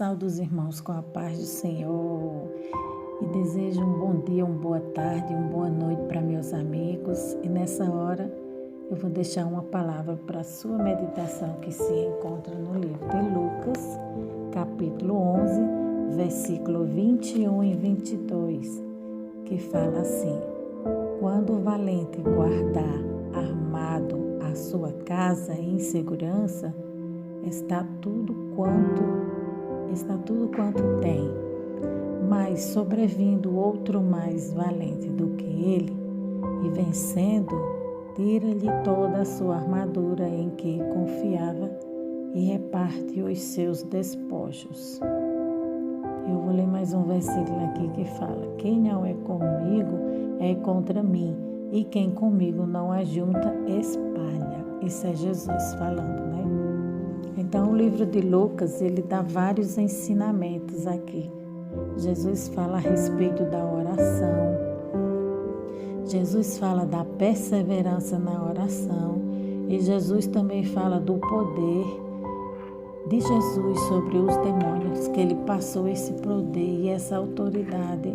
Saúdo os irmãos com a paz do Senhor e desejo um bom dia, uma boa tarde, uma boa noite para meus amigos. E nessa hora eu vou deixar uma palavra para a sua meditação que se encontra no livro de Lucas, capítulo 11, versículo 21 e 22, que fala assim: quando o valente guardar armado a sua casa em segurança, está tudo quanto tem, mas sobrevindo outro mais valente do que ele, e vencendo, tira-lhe toda a sua armadura em que confiava e reparte os seus despojos. Eu vou ler mais um versículo aqui que fala: quem não é comigo é contra mim, e quem comigo não ajunta, espalha. Isso é Jesus falando, né? Então, o livro de Lucas, ele dá vários ensinamentos aqui. Jesus fala a respeito da oração. Jesus fala da perseverança na oração. E Jesus também fala do poder de Jesus sobre os demônios, que ele passou esse poder e essa autoridade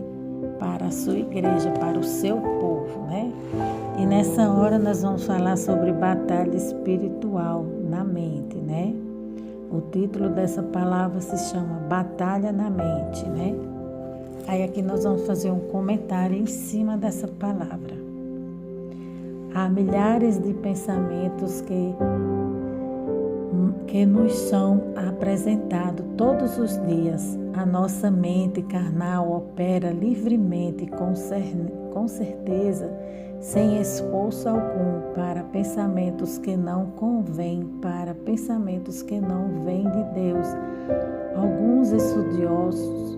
para a sua igreja, para o seu povo, né? E nessa hora nós vamos falar sobre batalha espiritual na mente, né? O título dessa palavra se chama Batalha na Mente, né? Aí aqui nós vamos fazer um comentário em cima dessa palavra. Há milhares de pensamentos que nos são apresentados todos os dias. A nossa mente carnal opera livremente, com certeza, sem esforço algum, para pensamentos que não convêm, para pensamentos que não vêm de Deus. Alguns estudiosos,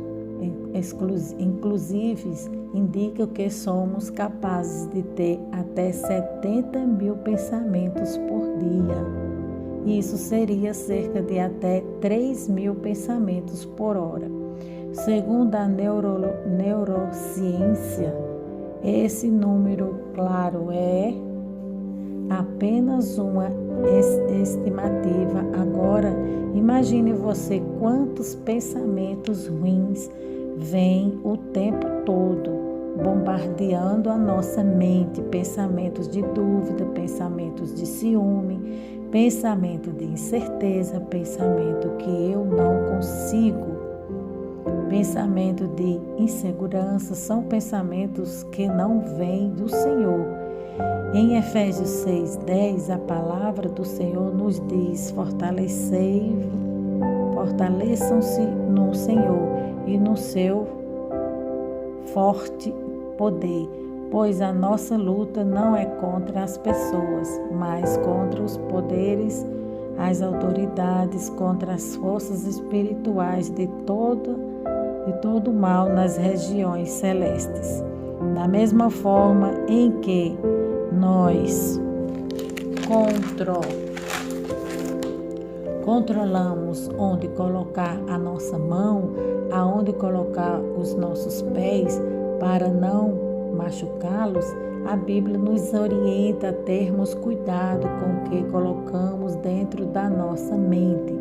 inclusive, indicam que somos capazes de ter até 70.000 pensamentos por dia. Isso seria cerca de até 3.000 pensamentos por hora. Segundo a neurociência, esse número, claro, é apenas uma estimativa. Agora, imagine você quantos pensamentos ruins vêm o tempo todo, bombardeando a nossa mente. Pensamentos de dúvida, pensamentos de ciúme, pensamento de incerteza, pensamento que eu não consigo, pensamento de insegurança. São pensamentos que não vêm do Senhor. Em Efésios 6:10, a palavra do Senhor nos diz: fortaleçam-se no Senhor e no seu forte poder, pois a nossa luta não é contra as pessoas, mas contra os poderes, as autoridades, contra as forças espirituais de todo mal nas regiões celestes. Da mesma forma em que nós controlamos onde colocar a nossa mão, aonde colocar os nossos pés para não machucá-los, a Bíblia nos orienta a termos cuidado com o que colocamos dentro da nossa mente.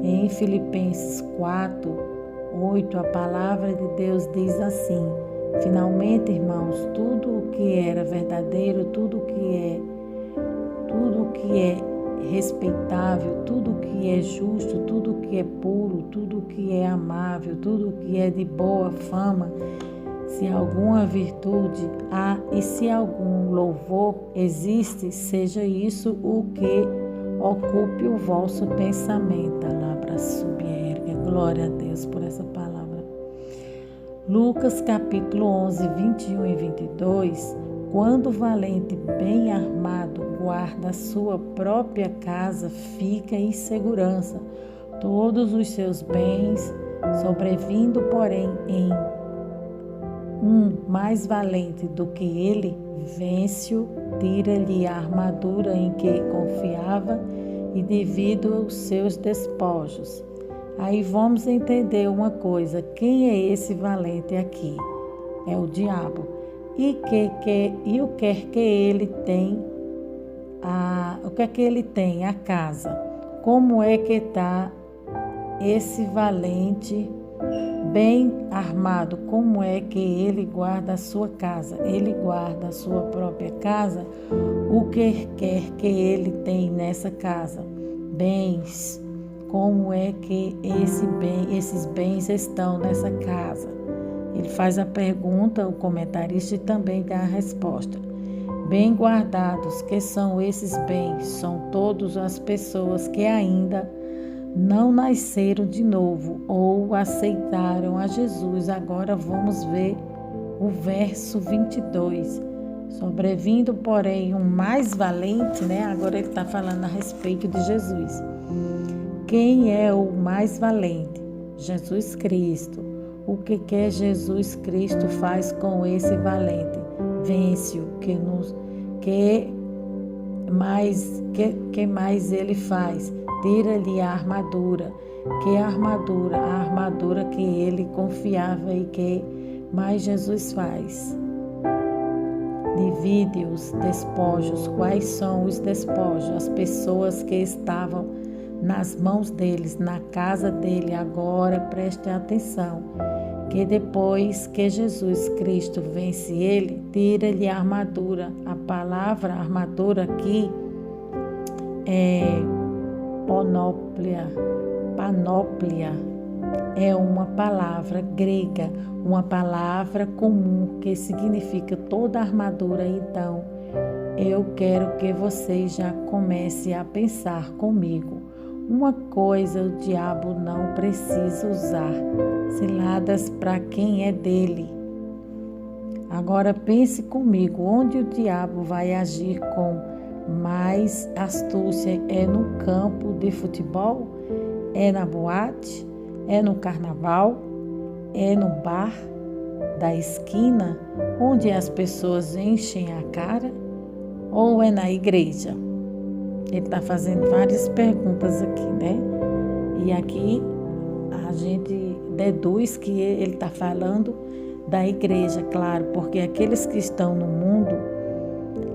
Em Filipenses 4:8, a palavra de Deus diz assim: finalmente, irmãos, tudo o que era verdadeiro, tudo o que é respeitável, tudo o que é justo, tudo o que é puro, tudo o que é amável, tudo o que é de boa fama, se alguma virtude há e se algum louvor existe, seja isso o que ocupe o vosso pensamento. Palavra subierga. Glória a Deus por essa palavra. Lucas capítulo 11, 21 e 22. Quando o valente bem armado guarda a sua própria casa, fica em segurança todos os seus bens, sobrevindo, porém, em mais valente do que ele, vence-o, tira-lhe a armadura em que confiava e divide os seus despojos. Aí vamos entender uma coisa: quem é esse valente aqui? É o diabo. E o que é que ele tem? O que é que ele tem? A casa. Como é que está esse valente, bem armado, como é que ele guarda a sua casa? Ele guarda a sua própria casa? O que quer que ele tem nessa casa? Bens. Como é que esses bens estão nessa casa? Ele faz a pergunta, o comentarista, e também dá a resposta. Bem guardados, que são esses bens? São todas as pessoas que ainda não nasceram de novo ou aceitaram a Jesus. Agora vamos ver o verso 22. Sobrevindo, porém, um mais valente, né? Agora ele está falando a respeito de Jesus. Quem é o mais valente? Jesus Cristo. O que Jesus Cristo faz com esse valente? Vence-o. Que mais ele faz? Tira-lhe a armadura. Que armadura? A armadura que ele confiava. E que mais Jesus faz? Divide os despojos. Quais são os despojos? As pessoas que estavam nas mãos deles, na casa dele. Agora preste atenção, que depois que Jesus Cristo vence ele, tira-lhe a armadura. A palavra armadura aqui é panóplia. É uma palavra grega, uma palavra comum que significa toda a armadura. Então, eu quero que vocês já comecem a pensar comigo. Uma coisa o diabo não precisa usar, ciladas para quem é dele. Agora pense comigo, onde o diabo vai agir com mais astúcia? É no campo de futebol? É na boate? É no carnaval? É no bar da esquina, onde as pessoas enchem a cara? Ou é na igreja? Ele está fazendo várias perguntas aqui, né? E aqui a gente deduz que ele está falando da igreja, claro, porque aqueles que estão no mundo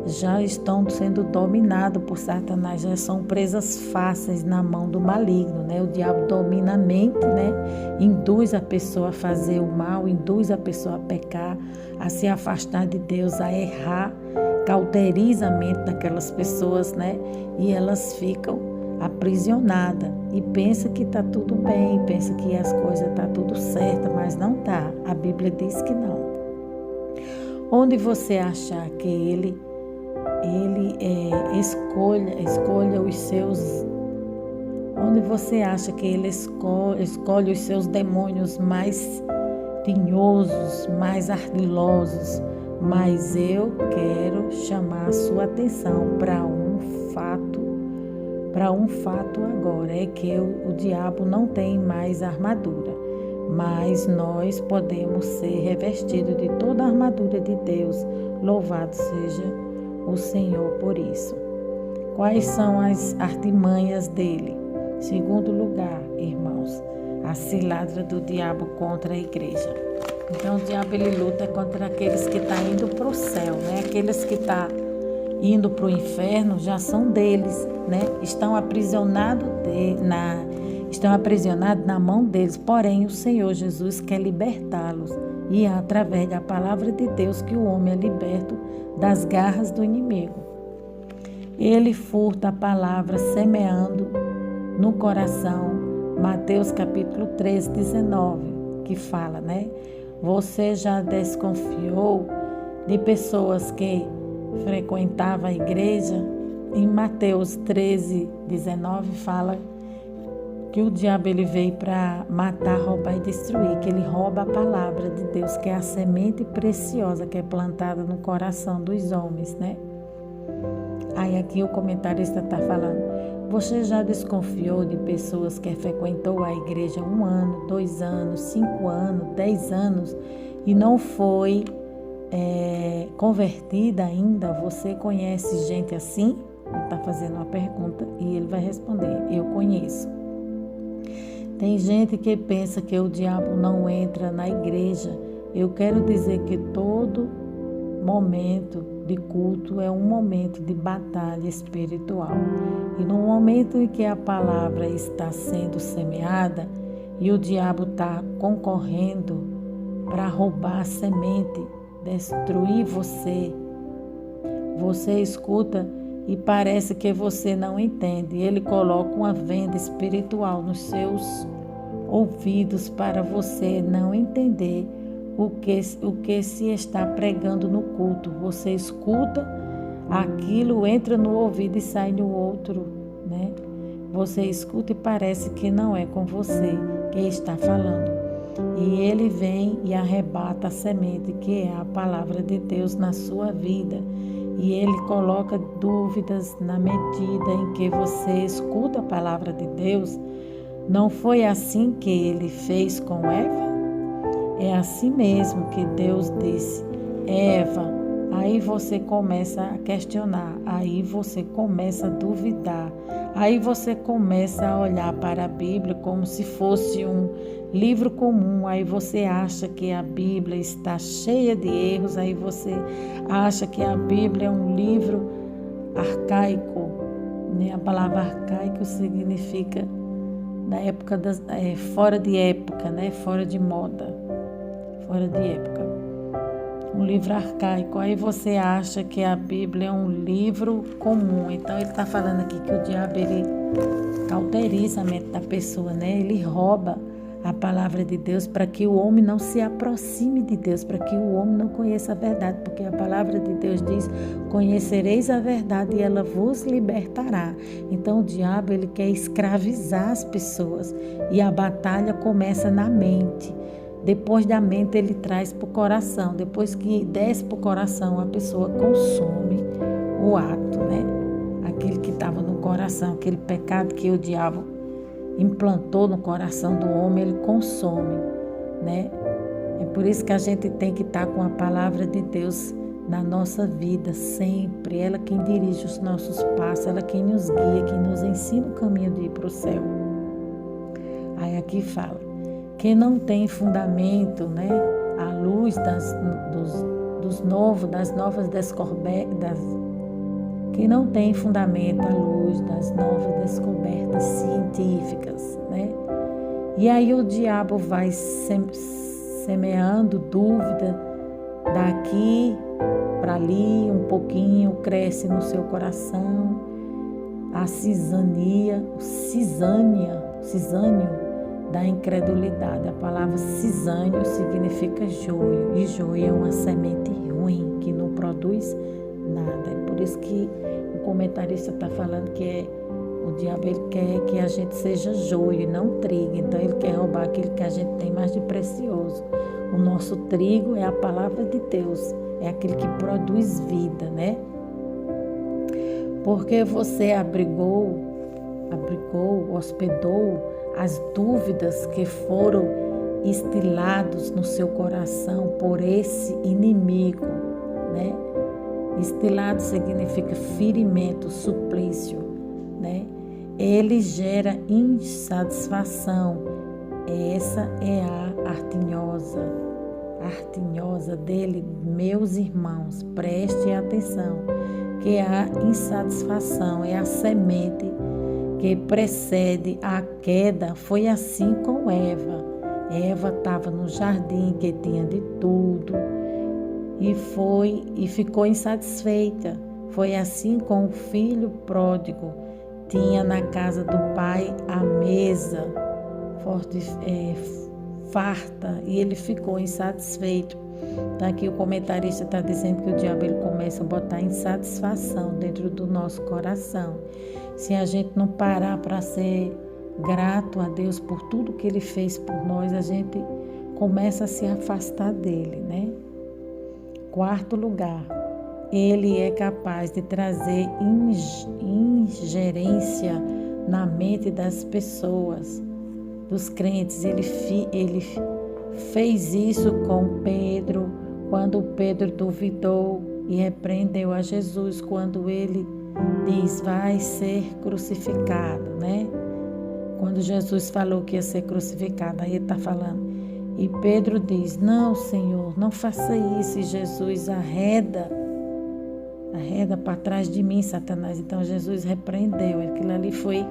já estão sendo dominados por Satanás, já são presas fáceis na mão do maligno, né? O diabo domina a mente, né? Induz a pessoa a fazer o mal, induz a pessoa a pecar, a se afastar de Deus, a errar, cauteriza a mente daquelas pessoas, né? E elas ficam aprisionadas e pensa que está tudo bem, pensa que as coisas tá tudo certo, mas não tá. A Bíblia diz que não. Onde você achar que ele escolha os seus, onde você acha que ele escolhe os seus demônios mais tinhosos, mais ardilosos, mas eu quero chamar a sua atenção para um fato agora, é que o diabo não tem mais armadura, mas nós podemos ser revestidos de toda a armadura de Deus. Louvado seja o Senhor por isso. Quais são as artimanhas dele? Segundo lugar, irmãos, a cilada do diabo contra a igreja. Então, o diabo ele luta contra aqueles que estão indo para o céu, né? Aqueles que estão indo para o inferno já são deles, né? Estão aprisionados na mão deles. Porém, o Senhor Jesus quer libertá-los. E é através da palavra de Deus que o homem é liberto das garras do inimigo. Ele furta a palavra semeando no coração. Mateus capítulo 13, 19, que fala, né? Você já desconfiou de pessoas que frequentavam a igreja? Em Mateus 13, 19 fala que o diabo ele veio para matar, roubar e destruir, que ele rouba a palavra de Deus, que é a semente preciosa que é plantada no coração dos homens, né? Aí aqui o comentarista está falando, você já desconfiou de pessoas que frequentou a igreja 1 ano, 2 anos, 5 anos, 10 anos e não foi convertida ainda? Você conhece gente assim? Ele está fazendo uma pergunta e ele vai responder, eu conheço. Tem gente que pensa que o diabo não entra na igreja. Eu quero dizer que todo momento de culto é um momento de batalha espiritual. E no momento em que a palavra está sendo semeada e o diabo está concorrendo para roubar a semente, destruir você, você escuta e parece que você não entende. Ele coloca uma venda espiritual nos seus ouvidos para você não entender o que se está pregando no culto. Você escuta, aquilo entra no ouvido e sai no outro, né? Você escuta e parece que não é com você que está falando. E ele vem e arrebata a semente, que é a palavra de Deus na sua vida. E ele coloca dúvidas na medida em que você escuta a palavra de Deus. Não foi assim que ele fez com Eva? É assim mesmo que Deus disse: Eva. Aí você começa a questionar, aí você começa a duvidar, aí você começa a olhar para a Bíblia como se fosse um livro comum, aí você acha que a Bíblia está cheia de erros, aí você acha que a Bíblia é um livro arcaico, né? A palavra arcaico significa na época fora de época, né? Fora de moda, fora de época. Um livro arcaico. Aí você acha que a Bíblia é um livro comum. Então ele está falando aqui que o diabo ele cauteriza a mente da pessoa, né? Ele rouba a palavra de Deus para que o homem não se aproxime de Deus, para que o homem não conheça a verdade, porque a palavra de Deus diz: conhecereis a verdade e ela vos libertará. Então o diabo ele quer escravizar as pessoas e a batalha começa na mente. Depois da mente ele traz para o coração. Depois que desce para o coração, a pessoa consome o ato, né? Aquele que estava no coração, aquele pecado que o diabo implantou no coração do homem, ele consome, né? É por isso que a gente tem que estar com a palavra de Deus na nossa vida sempre. Ela quem dirige os nossos passos, ela quem nos guia, quem nos ensina o caminho de ir para o céu. Aí aqui fala: quem não tem fundamento, né, à luz das novas descobertas, quem não tem fundamento à luz das novas descobertas científicas, né? E aí o diabo vai semeando dúvida daqui para ali, um pouquinho cresce no seu coração a cisânia da incredulidade. A palavra cisânio significa joio, e joio é uma semente ruim, que não produz nada. É por isso que o comentarista está falando que o diabo ele quer que a gente seja joio e não trigo. Então ele quer roubar aquilo que a gente tem mais de precioso. O nosso trigo é a palavra de Deus, é aquele que produz vida, né? Porque você hospedou as dúvidas que foram instilados no seu coração por esse inimigo, né? Instilado significa ferimento, suplício, né? Ele gera insatisfação. Essa é a artinhosa dele, meus irmãos, prestem atenção, que a insatisfação é a semente que precede a queda. Foi assim com Eva. Eva estava no jardim que tinha de tudo e ficou insatisfeita. Foi assim com o filho pródigo. Tinha na casa do pai a mesa farta e ele ficou insatisfeito. Então aqui o comentarista está dizendo que o diabo ele começa a botar insatisfação dentro do nosso coração. Se a gente não parar para ser grato a Deus por tudo que Ele fez por nós, a gente começa a se afastar dele, né? Quarto lugar, Ele é capaz de trazer ingerência na mente das pessoas, dos crentes. Ele fez isso com Pedro, quando Pedro duvidou e repreendeu a Jesus, quando ele diz: vai ser crucificado, né? Quando Jesus falou que ia ser crucificado, aí ele está falando: E Pedro diz: não, Senhor, não faça isso. E Jesus arreda para trás de mim, Satanás. Então Jesus repreendeu. Aquilo ali foi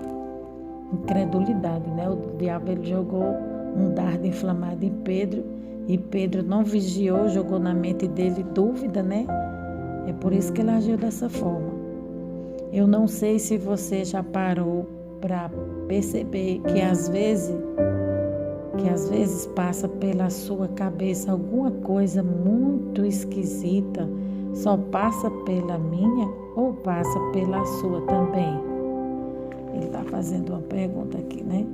incredulidade, né? O diabo ele jogou um dardo inflamado em Pedro e Pedro não vigiou, jogou na mente dele dúvida, né? É por isso que ele agiu dessa forma. Eu não sei se você já parou para perceber que às vezes passa pela sua cabeça alguma coisa muito esquisita, só passa pela minha ou passa pela sua também? Ele está fazendo uma pergunta aqui, né?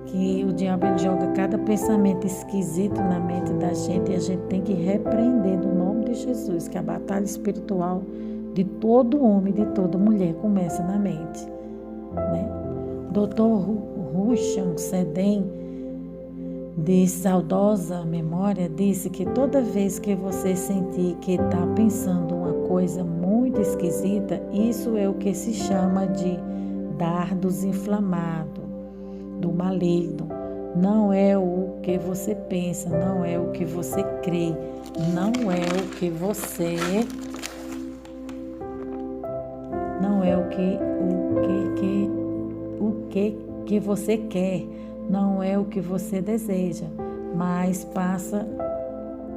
Que o diabo ele joga cada pensamento esquisito na mente da gente e a gente tem que repreender no nome de Jesus, que a batalha espiritual de todo homem, de toda mulher começa na mente, né? Dr. Rushan Seden, de saudosa memória, disse que toda vez que você sentir que está pensando uma coisa muito esquisita, isso é o que se chama de dardos inflamados do maligno. Não é o que você pensa, não é o que você crê, não é o que você você quer, não é o que você deseja, mas passa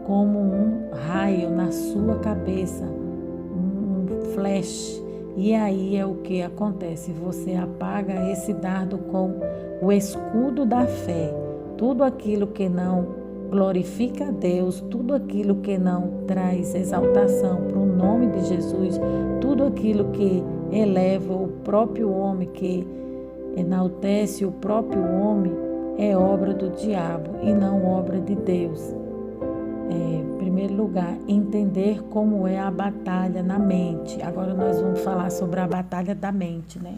como um raio na sua cabeça, um flash. E aí é o que acontece, você apaga esse dardo com o escudo da fé. Tudo aquilo que não glorifica a Deus, tudo aquilo que não traz exaltação para o nome de Jesus, tudo aquilo que eleva o próprio homem, que enaltece o próprio homem, é obra do diabo e não obra de Deus. Em primeiro lugar, entender como é a batalha na mente. Agora nós vamos falar sobre a batalha da mente, né?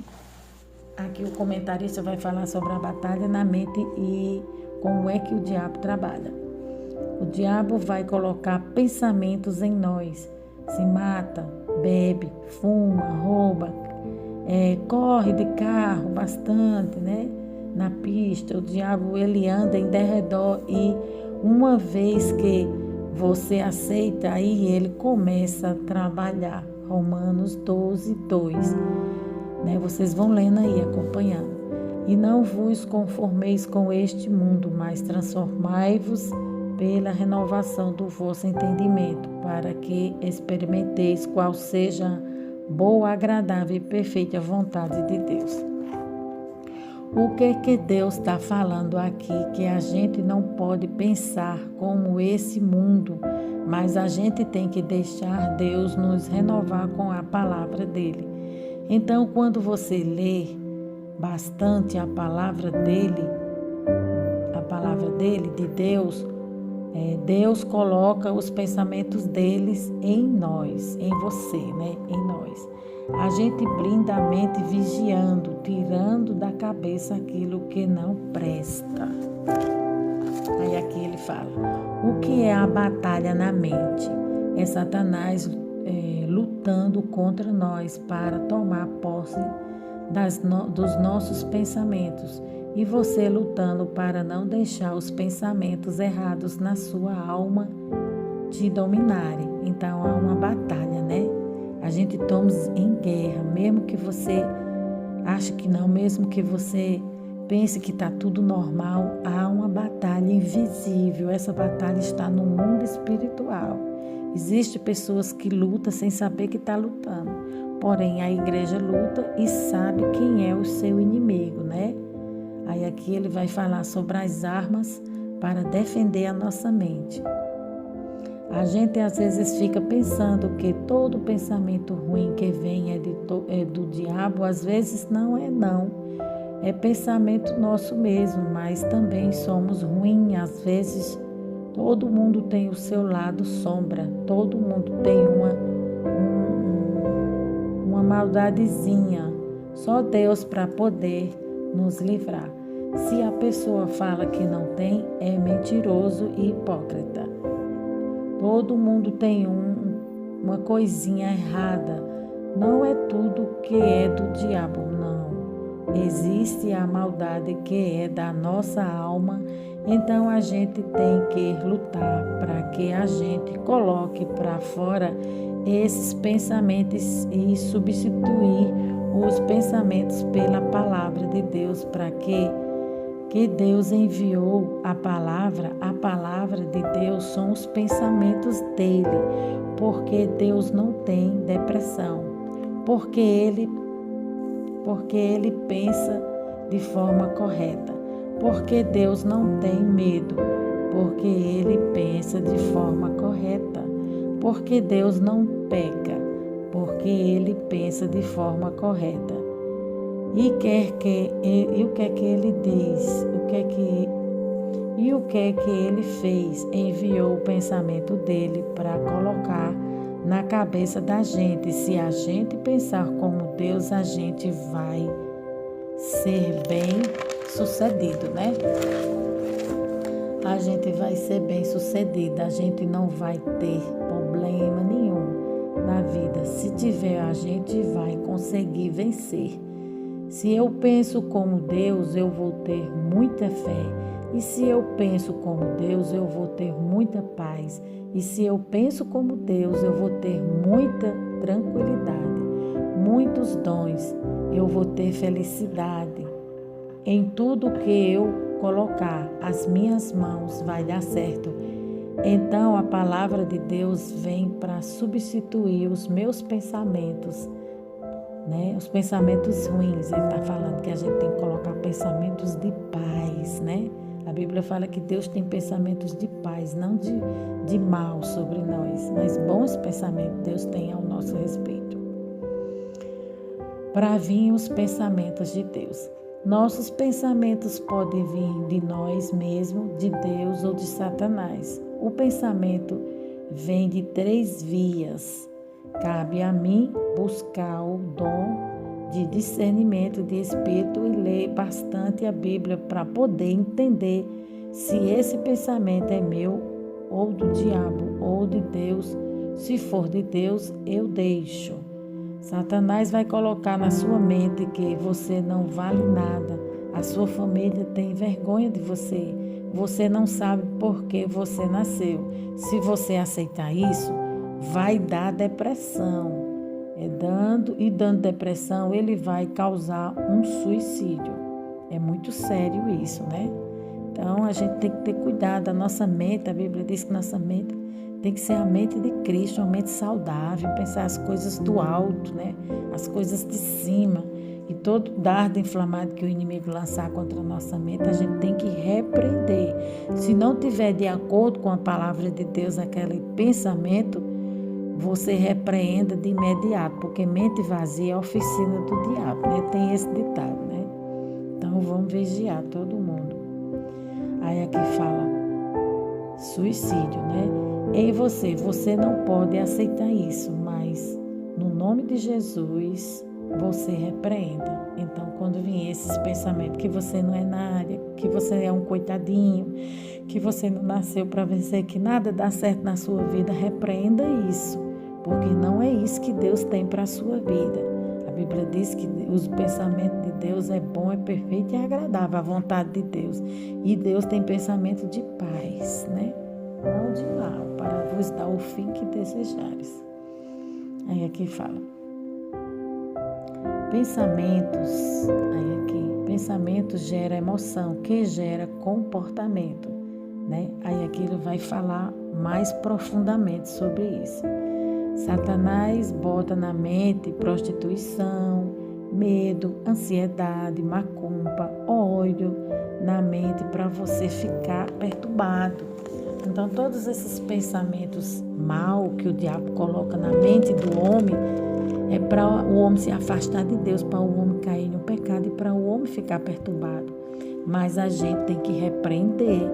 Aqui o comentarista vai falar sobre a batalha na mente e como é que o diabo trabalha. O diabo vai colocar pensamentos em nós. Se mata, bebe, fuma, rouba, corre de carro bastante, né? Na pista, o diabo ele anda em derredor e uma vez que você aceita, aí ele começa a trabalhar. Romanos 12, 2. Né? Vocês vão lendo aí, acompanhando. E não vos conformeis com este mundo, mas transformai-vos pela renovação do vosso entendimento, para que experimenteis qual seja a boa, agradável e perfeita vontade de Deus. O que Deus está falando aqui? Que a gente não pode pensar como esse mundo, mas a gente tem que deixar Deus nos renovar com a palavra dele. Então, quando você lê bastante a palavra dele, de Deus, Deus coloca os pensamentos deles em nós, em você, né? Em nós. A gente blinda a mente vigiando, tirando da cabeça aquilo que não presta. Aí aqui ele fala, o que é a batalha na mente? É Satanás lutando contra nós para tomar posse dos nossos pensamentos e você lutando para não deixar os pensamentos errados na sua alma te dominarem. Então há uma batalha, né? A gente estamos em guerra, mesmo que você ache que não, mesmo que você pense que está tudo normal, há uma batalha invisível. Essa batalha está no mundo espiritual. Existem pessoas que lutam sem saber que está lutando. Porém, a igreja luta e sabe quem é o seu inimigo, né? Aí aqui ele vai falar sobre as armas para defender a nossa mente. A gente às vezes fica pensando que todo pensamento ruim que vem é do diabo, às vezes não. É pensamento nosso mesmo, mas também somos ruins. Às vezes todo mundo tem o seu lado sombra, todo mundo tem uma maldadezinha. Só Deus para poder nos livrar. Se a pessoa fala que não tem, é mentiroso e hipócrita. Todo mundo tem uma coisinha errada. Não é tudo que é do diabo, não. Existe a maldade que é da nossa alma Então a gente tem que lutar para que a gente coloque para fora esses pensamentos e substituir os pensamentos pela palavra de Deus, para que Deus enviou a palavra de Deus são os pensamentos dele, porque Deus não tem depressão, porque ele pensa de forma correta, porque Deus não tem medo, porque ele pensa de forma correta, porque Deus não peca, porque ele pensa de forma correta. E o que é que ele diz? O que é que ele fez? Enviou o pensamento dele para colocar na cabeça da gente. Se a gente pensar como Deus, a gente vai ser bem sucedido, né? A gente vai ser bem sucedida, a gente não vai ter problema nenhum na vida. Se tiver, a gente vai conseguir vencer. Se eu penso como Deus, eu vou ter muita fé. E se eu penso como Deus, eu vou ter muita paz. E se eu penso como Deus, eu vou ter muita tranquilidade, muitos dons. Eu vou ter felicidade. Em tudo que eu colocar as minhas mãos vai dar certo. Então a palavra de Deus vem para substituir os meus pensamentos, né? Os pensamentos ruins. Ele está falando que a gente tem que colocar pensamentos de paz, né? A Bíblia fala que Deus tem pensamentos de paz, não de mal sobre nós, mas bons pensamentos Deus tem ao nosso respeito. Para vir os pensamentos de Deus. Nossos pensamentos podem vir de nós mesmos, de Deus ou de Satanás. O pensamento vem de 3 vias. Cabe a mim buscar o dom de discernimento de espírito e ler bastante a Bíblia para poder entender se esse pensamento é meu ou do diabo ou de Deus. Se for de Deus, eu deixo. Satanás vai colocar na sua mente que você não vale nada, a sua família tem vergonha de você, você não sabe por que você nasceu. Se você aceitar isso, vai dar depressão. Dando depressão, ele vai causar um suicídio. É muito sério isso, né? Então, a gente tem que ter cuidado. A nossa mente, a Bíblia diz que nossa mente tem que ser a mente de Cristo, uma mente saudável, pensar as coisas do alto, né? As coisas de cima. E todo dardo inflamado que o inimigo lançar contra a nossa mente, a gente tem que repreender. Se não tiver de acordo com a palavra de Deus aquele pensamento, você repreenda de imediato, porque mente vazia é a oficina do diabo, né? Tem esse ditado, né? Então vamos vigiar todo mundo. Aí aqui fala suicídio, né? Em você não pode aceitar isso, mas no nome de Jesus você repreenda. Então quando vier esses pensamentos que você não é nada, que você é um coitadinho, que você não nasceu para vencer, que nada dá certo na sua vida, repreenda isso. Porque não é isso que Deus tem para a sua vida. A Bíblia diz que os pensamentos de Deus é bom, é perfeito e é agradável, a vontade de Deus. E Deus tem pensamento de paz, né? Não de mal, para vos dar o fim que desejares. Aí aqui fala. Pensamentos gera emoção, que gera comportamento, né? Aí aqui ele vai falar mais profundamente sobre isso. Satanás bota na mente prostituição, medo, ansiedade, macumba, ódio na mente para você ficar perturbado. Então, todos esses pensamentos mal que o diabo coloca na mente do homem é para o homem se afastar de Deus, para o homem cair no pecado e para o homem ficar perturbado. Mas a gente tem que repreender.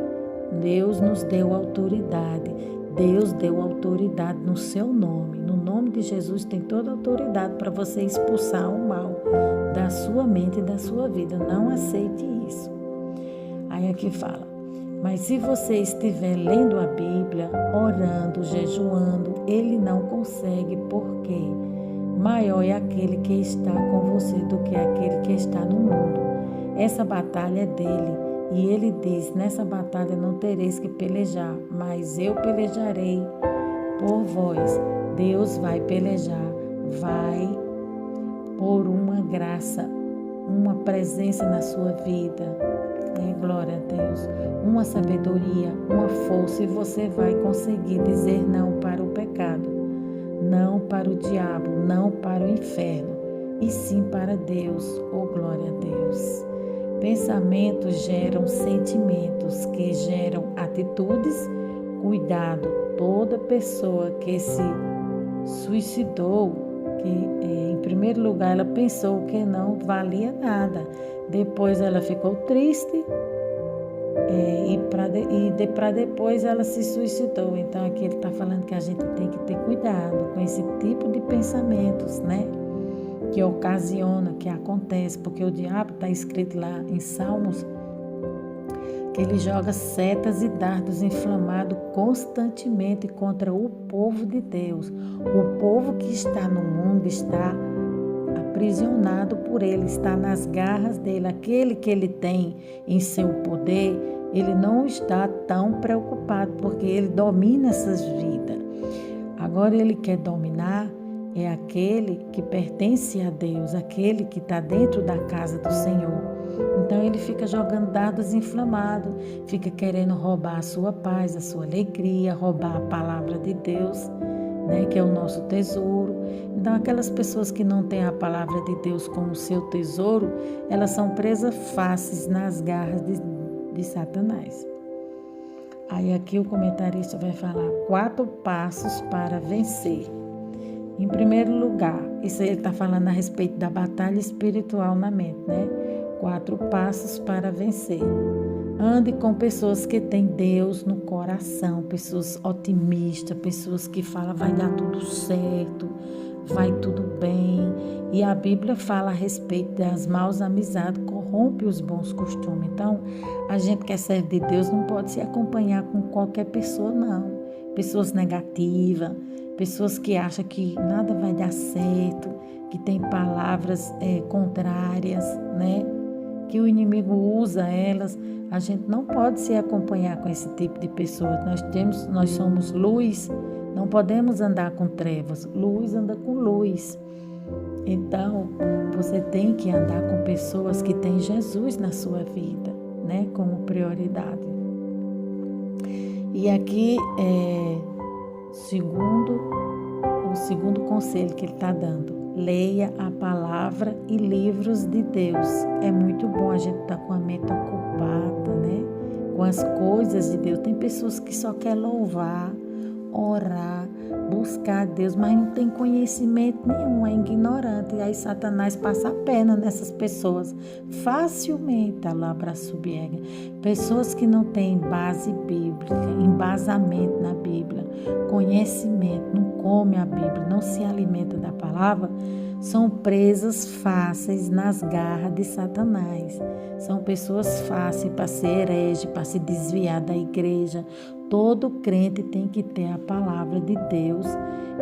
Deus nos deu autoridade. Deus deu autoridade no seu nome. No nome de Jesus tem toda a autoridade para você expulsar o mal da sua mente e da sua vida. Não aceite isso. Aí aqui fala. Mas se você estiver lendo a Bíblia, orando, jejuando, ele não consegue, porque maior é aquele que está com você do que aquele que está no mundo. Essa batalha é dele. E ele diz: nessa batalha não tereis que pelejar, mas eu pelejarei por vós. Deus vai pelejar, vai por uma graça, uma presença na sua vida. Glória a Deus. Uma sabedoria, uma força, e você vai conseguir dizer não para o pecado, não para o diabo, não para o inferno, e sim para Deus. Oh, glória a Deus. Pensamentos geram sentimentos, que geram atitudes. Cuidado, toda pessoa que se suicidou, que em primeiro lugar ela pensou que não valia nada, depois ela ficou triste e para depois ela se suicidou. Então aqui ele está falando que a gente tem que ter cuidado com esse tipo de pensamentos, né? Que ocasiona, que acontece, porque o diabo está escrito lá em Salmos que ele joga setas e dardos inflamados constantemente contra o povo de Deus. O povo que está no mundo está aprisionado por ele, está nas garras dele. Aquele que ele tem em seu poder, ele não está tão preocupado, porque ele domina essas vidas. Agora ele quer dominar é aquele que pertence a Deus, aquele que está dentro da casa do Senhor. Então ele fica jogando dardos inflamados, fica querendo roubar a sua paz, a sua alegria, roubar a palavra de Deus, né, que é o nosso tesouro. Então aquelas pessoas que não têm a palavra de Deus como seu tesouro, elas são presas fáceis nas garras de Satanás. Aí aqui o comentarista vai falar 4 passos para vencer. Em primeiro lugar, isso aí ele está falando a respeito da batalha espiritual na mente, né? 4 passos para vencer. Ande com pessoas que têm Deus no coração, pessoas otimistas, pessoas que falam vai dar tudo certo, vai tudo bem. E a Bíblia fala a respeito das maus amizades, corrompe os bons costumes. Então, a gente que é servo de Deus não pode se acompanhar com qualquer pessoa, não. Pessoas negativas, pessoas que acham que nada vai dar certo, que tem palavras contrárias, né? Que o inimigo usa elas. A gente não pode se acompanhar com esse tipo de pessoas. Nós somos luz, não podemos andar com trevas. Luz anda com luz. Então, você tem que andar com pessoas que têm Jesus na sua vida, né? Como prioridade. E aqui o segundo conselho que ele está dando: leia a palavra e livros de Deus. É muito bom a gente estar com a mente ocupada, né? Com as coisas de Deus. Tem pessoas que só querem louvar, orar, buscar a Deus, mas não tem conhecimento nenhum, é ignorante. E aí Satanás passa a perna nessas pessoas facilmente, lá para subir. Pessoas que não têm base bíblica, embasamento na Bíblia, conhecimento, não come a Bíblia, não se alimenta da palavra, são presas fáceis nas garras de Satanás. São pessoas fáceis para ser herege, para se desviar da igreja. Todo crente tem que ter a palavra de Deus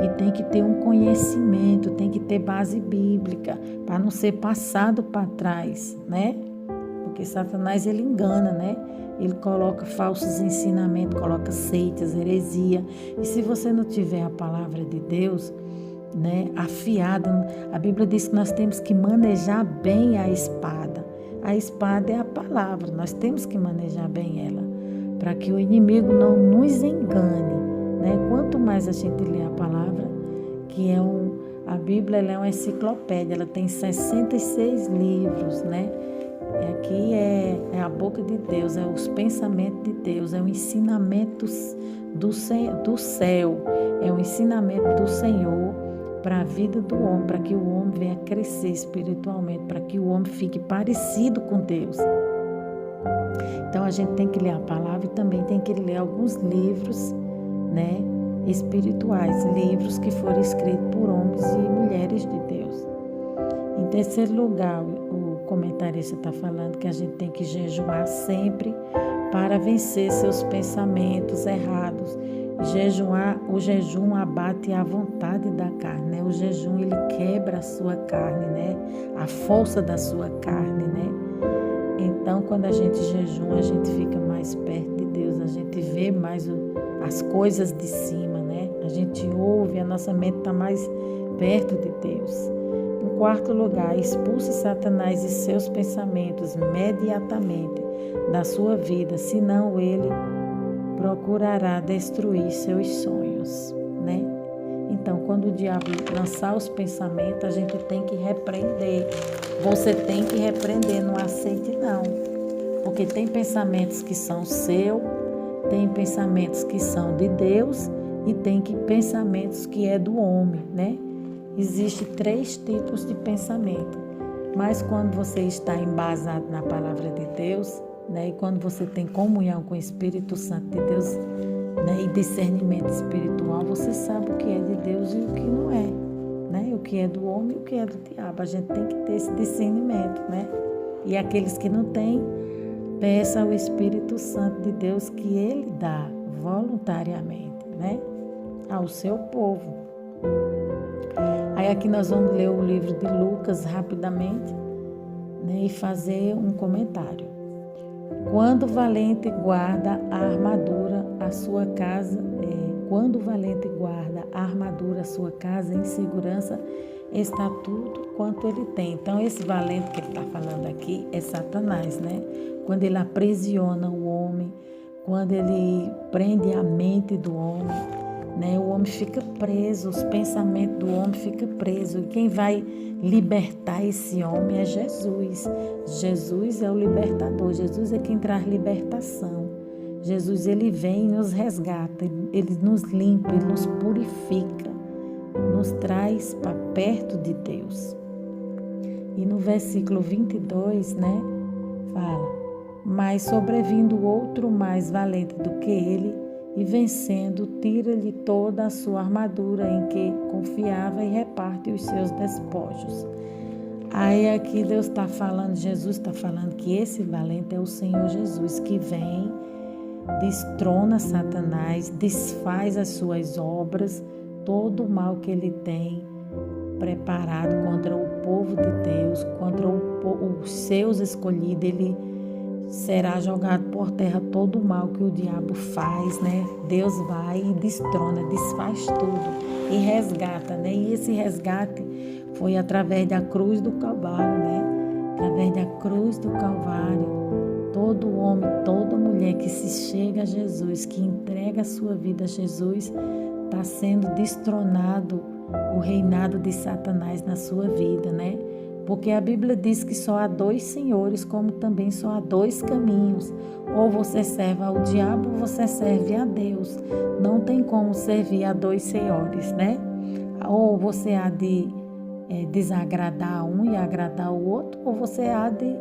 e tem que ter um conhecimento, tem que ter base bíblica para não ser passado para trás, né? Porque Satanás, ele engana, né? Ele coloca falsos ensinamentos, coloca seitas, heresia. E se você não tiver a palavra de Deus, né, afiada, a Bíblia diz que nós temos que manejar bem a espada. A espada é a palavra, nós temos que manejar bem ela, para que o inimigo não nos engane, né? Quanto mais a gente lê a palavra, que a Bíblia, ela é uma enciclopédia, ela tem 66 livros, né? Aqui é a boca de Deus, é os pensamentos de Deus, é o ensinamento do céu, é o ensinamento do Senhor para a vida do homem, para que o homem venha crescer espiritualmente, para que o homem fique parecido com Deus. Então a gente tem que ler a palavra e também tem que ler alguns livros, né, espirituais, livros que foram escritos por homens e mulheres de Deus. Em terceiro lugar, o comentarista está falando que a gente tem que jejuar sempre para vencer seus pensamentos errados. O jejum abate a vontade da carne, né? O jejum, ele quebra a sua carne, né? A força da sua carne, né? Então, quando a gente jejuma, a gente fica mais perto de Deus, a gente vê mais as coisas de cima, né? A gente ouve, a nossa mente está mais perto de Deus. Em quarto lugar, expulse Satanás e seus pensamentos imediatamente da sua vida, senão ele procurará destruir seus sonhos, né? Então, quando o diabo lançar os pensamentos, a gente tem que repreender. Você tem que repreender, não aceite não. Porque tem pensamentos que são seus, tem pensamentos que são de Deus e tem pensamentos que é do homem, né? Existem 3 tipos de pensamento. Mas quando você está embasado na palavra de Deus, né? E quando você tem comunhão com o Espírito Santo de Deus, né? E discernimento espiritual, você sabe o que é de Deus e o que não é, né? O que é do homem e o que é do diabo. A gente tem que ter esse discernimento, né? E aqueles que não têm, peça ao Espírito Santo de Deus que Ele dá voluntariamente, né? Ao seu povo. Aí aqui nós vamos ler o livro de Lucas rapidamente, né? E fazer um comentário. Quando o valente guarda a armadura, a sua casa, quando o valente guarda a armadura, a sua casa em segurança, está tudo quanto ele tem. Então, esse valente que ele está falando aqui é Satanás, né? Quando ele aprisiona o homem, quando ele prende a mente do homem, né? O homem fica preso, os pensamentos do homem ficam presos. E quem vai libertar esse homem é Jesus. Jesus é o libertador, Jesus é quem traz libertação. Jesus, ele vem e nos resgata, ele nos limpa, ele nos purifica, nos traz para perto de Deus. E no versículo 22, né, fala: mas sobrevindo outro mais valente do que ele, e vencendo, tira-lhe toda a sua armadura em que confiava e reparte os seus despojos. Aí aqui Deus está falando, Jesus está falando que esse valente é o Senhor Jesus, que vem, destrona Satanás, desfaz as suas obras, todo o mal que ele tem preparado contra o povo de Deus, contra os seus escolhidos. Ele será jogado por terra todo o mal que o diabo faz, né? Deus vai e destrona, desfaz tudo e resgata, né? E esse resgate foi através da cruz do Calvário, né? Através da cruz do Calvário. Todo homem, toda mulher que se chega a Jesus, que entrega a sua vida a Jesus, está sendo destronado o reinado de Satanás na sua vida, né? Porque a Bíblia diz que só há 2 senhores, como também só há 2 caminhos. Ou você serve ao diabo ou você serve a Deus. Não tem como servir a 2 senhores, né? Ou você há de desagradar um e agradar o outro, ou você há de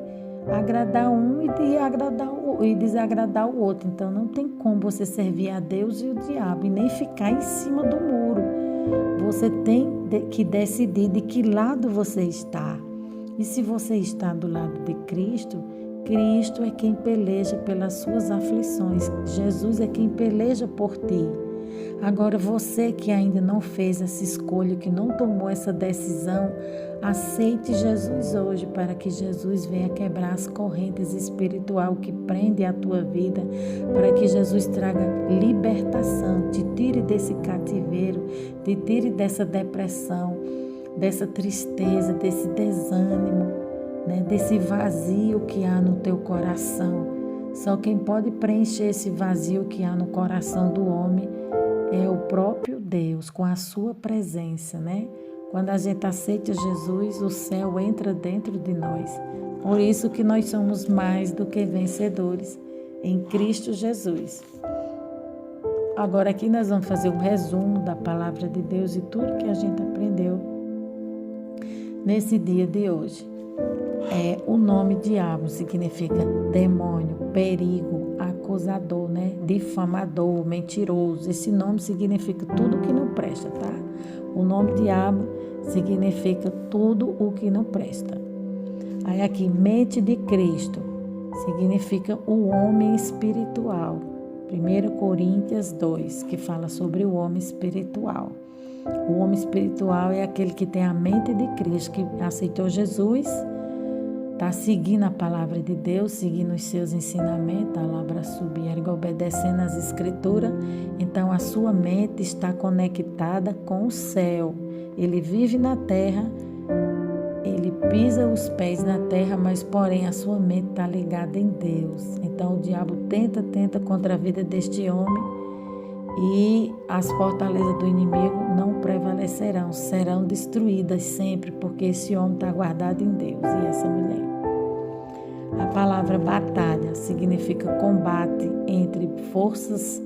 agradar um e desagradar o outro. Então não tem como você servir a Deus e o diabo e nem ficar em cima do muro. Você tem que decidir de que lado você está. E se você está do lado de Cristo, Cristo é quem peleja pelas suas aflições. Jesus é quem peleja por ti. Agora, você que ainda não fez essa escolha, que não tomou essa decisão, aceite Jesus hoje para que Jesus venha quebrar as correntes espirituais que prendem a tua vida, para que Jesus traga libertação, te tire desse cativeiro, te tire dessa depressão, dessa tristeza, desse desânimo, né, desse vazio que há no teu coração. Só quem pode preencher esse vazio que há no coração do homem é o próprio Deus, com a sua presença, né? Quando a gente aceita Jesus, o céu entra dentro de nós. Por isso que nós somos mais do que vencedores em Cristo Jesus. Agora aqui nós vamos fazer um resumo da palavra de Deus e tudo que a gente aprendeu nesse dia de hoje. O nome diabo significa demônio, perigo, acusador, né? Difamador, mentiroso. Esse nome significa tudo que não presta, tá? O nome diabo significa tudo o que não presta. Aí aqui, mente de Cristo significa o homem espiritual. 1 Coríntios 2, que fala sobre o homem espiritual. O homem espiritual é aquele que tem a mente de Cristo, que aceitou Jesus, está seguindo a palavra de Deus, seguindo os seus ensinamentos, a labra subir, obedecendo as escrituras, então a sua mente está conectada com o céu. Ele vive na terra, ele pisa os pés na terra, mas porém a sua mente está ligada em Deus. Então o diabo tenta contra a vida deste homem e as fortalezas do inimigo não prevalecerão, serão destruídas sempre, porque esse homem está guardado em Deus e essa mulher. A palavra batalha significa combate entre forças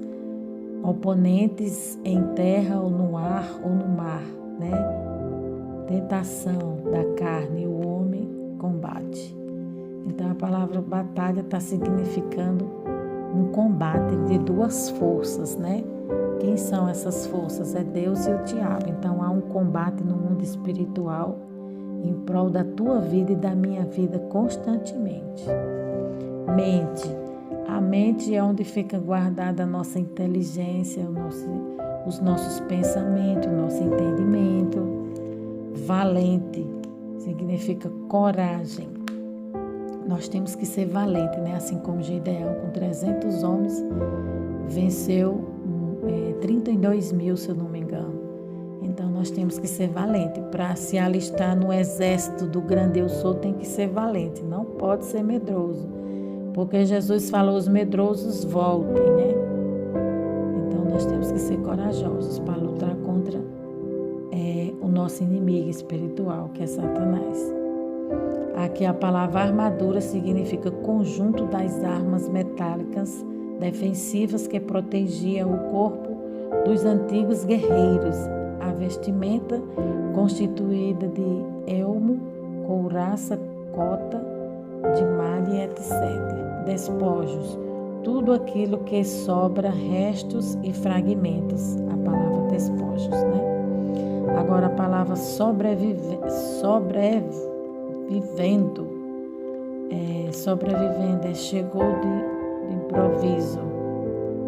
oponentes em terra ou no ar ou no mar, né? Tentação da carne e o homem combate. Então a palavra batalha está significando um combate de duas forças, né? Quem são essas forças? É Deus e o diabo. Então há um combate no mundo espiritual em prol da tua vida e da minha vida constantemente. Mente. A mente é onde fica guardada a nossa inteligência, os nossos pensamentos, o nosso entendimento. Valente significa coragem. Nós temos que ser valente, né? Assim como Gideão, com 300 homens, venceu 32 mil, se eu não me engano. Então, nós temos que ser valente. Para se alistar no exército do grande eu sou, tem que ser valente. Não pode ser medroso. Porque Jesus falou, os medrosos voltem, né? Então, nós temos que ser corajosos para lutar contra o nosso inimigo espiritual, que é Satanás. Aqui a palavra armadura significa conjunto das armas metálicas defensivas que protegiam o corpo dos antigos guerreiros. A vestimenta constituída de elmo, couraça, cota, de malha, etc. Despojos, tudo aquilo que sobra, restos e fragmentos. A palavra despojos, né? Agora a palavra sobrevivendo, chegou de improviso,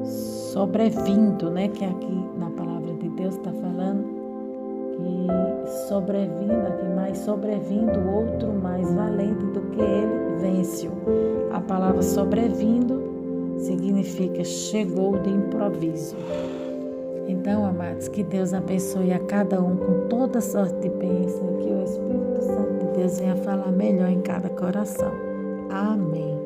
sobrevindo, né? Que aqui na palavra de Deus está falando que sobrevindo aqui, mas sobrevindo outro mais valente do que ele, vence-o. A palavra sobrevindo significa chegou de improviso. Então, amados, que Deus abençoe a cada um com toda sorte de bênção, que o Espírito Santo de Deus venha falar melhor em cada coração. Amém.